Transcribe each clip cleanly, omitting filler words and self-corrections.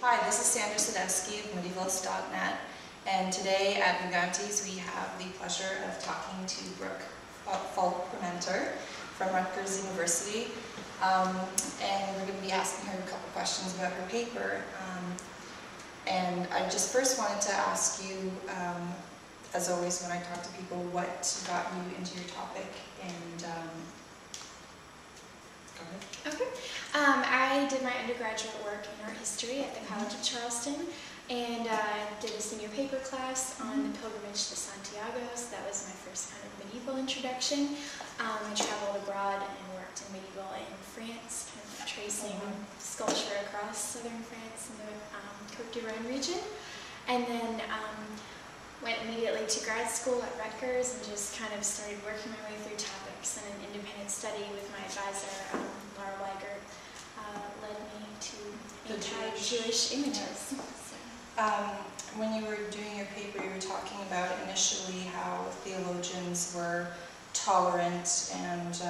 Hi, this is Sandra Sadowski of medievalist.net, and today at Vagantes we have the pleasure of talking to Brooke Falk Permenter from Rutgers University, and we're going to be asking her a couple questions about her paper. And I just first wanted to ask you, as always when I talk to people, what got you into your topic, and go ahead. Okay. I did my undergraduate work in art history at the College of Charleston, and did a senior paper class on the pilgrimage to Santiago, so that was my first kind of medieval introduction. I traveled abroad and worked in medieval in France, kind of tracing sculpture across southern France in the Côte du Rhône region, and then went immediately to grad school at Rutgers and just kind of started working my way through topics, and an independent study with my advisor, Laura Weigert, led me to anti-Jewish images. When you were doing your paper, you were talking about initially how theologians were tolerant and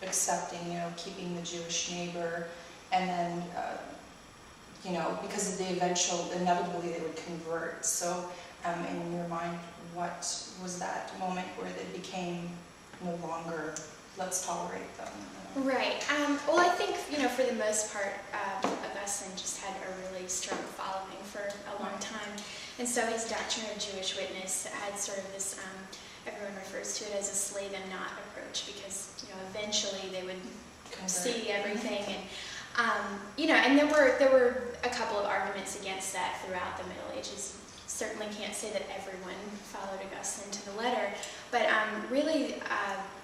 accepting, keeping the Jewish neighbor, and then, because of the inevitably they would convert. So, in your mind, what was that moment where it became no longer, let's tolerate them? Right. Well, I think, for the most part, Augustine just had a really strong following for a long time. And so his doctrine of Jewish witness had sort of this, everyone refers to it as a slay them not approach, because, eventually they would see everything. And, and there were a couple of arguments against that throughout the Middle Ages. Certainly can't say that everyone followed Augustine to the letter, but really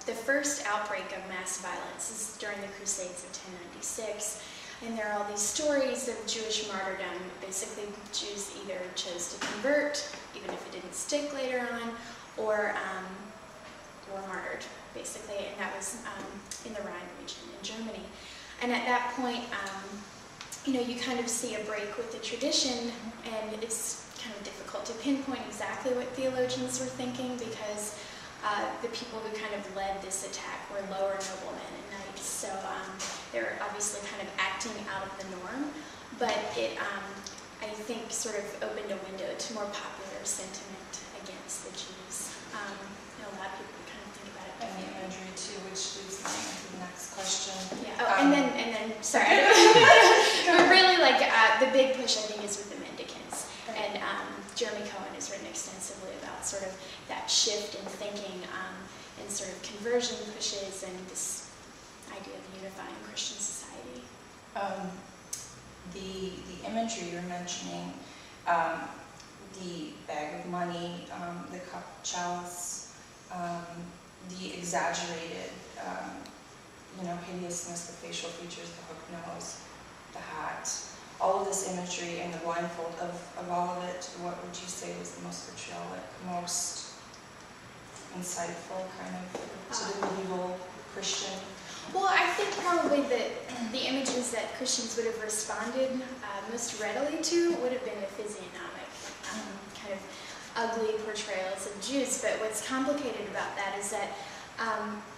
the first outbreak of mass violence is during the Crusades of 1096, and there are all these stories of Jewish martyrdom. Basically, Jews either chose to convert, even if it didn't stick later on, or were martyred, basically, and that was in the Rhine region in Germany. And at that point, you kind of see a break with the tradition, and it's kind of difficult to pinpoint exactly what theologians were thinking, because the people who kind of led this attack were lower noblemen and knights, so they were obviously kind of acting out of the norm, but it, I think, sort of opened a window to more popular sentiment against the Jews. A lot of people kind of think about it. And the imagery too, which leads me to the next question. Yeah. Oh, and then, sorry, but really, like, the big push, I think, is with the mendicants. And Jeremy Cohen has written extensively about sort of that shift in thinking and sort of conversion pushes and this idea of unifying Christian society. The imagery you're mentioning, the bag of money, the cup chalice, the exaggerated, hideousness, the facial features, the hook nose, the hat, all of this imagery and the blindfold of all of it, what would you say was the most vitriolic, most insightful kind of to the medieval Christian? Well, I think probably the images that Christians would have responded most readily to would have been the physiognomic, kind of ugly portrayals of Jews. But what's complicated about that is that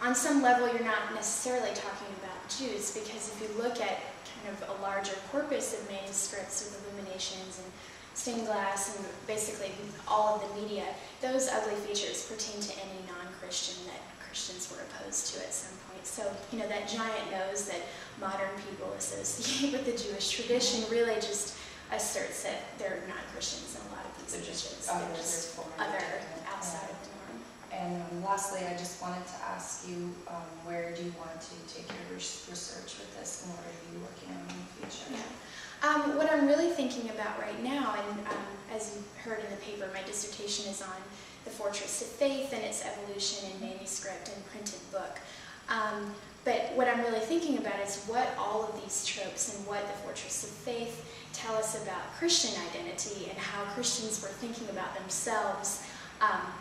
on some level you're not necessarily talking about Jews, because if you look at kind of a larger corpus of manuscripts with illuminations and stained glass and basically all of the media, those ugly features pertain to any non-Christian that Christians were opposed to at some point. So, that giant nose that modern people associate with the Jewish tradition really just asserts that they're non-Christians in a lot of these images. They're other, outside of the norm. And lastly, I just wanted to ask you, where do you want to take your research with this, and what are you working on in the future? Yeah. What I'm really thinking about right now, and as you heard in the paper, my dissertation is on the Fortress of Faith and its evolution in manuscript and printed book. But what I'm really thinking about is what all of these tropes and what the Fortress of Faith tell us about Christian identity and how Christians were thinking about themselves,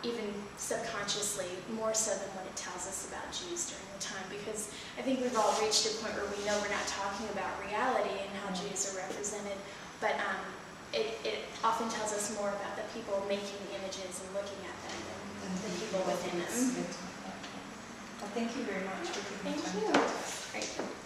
even subconsciously, more so than what it tells us about Jews during the time. Because I think we've all reached a point where we know we're not talking about reality and how Jews are represented, but it often tells us more about the people making the images and looking at them than the people within them. Well, thank you very much for taking the time. Thank you. Great.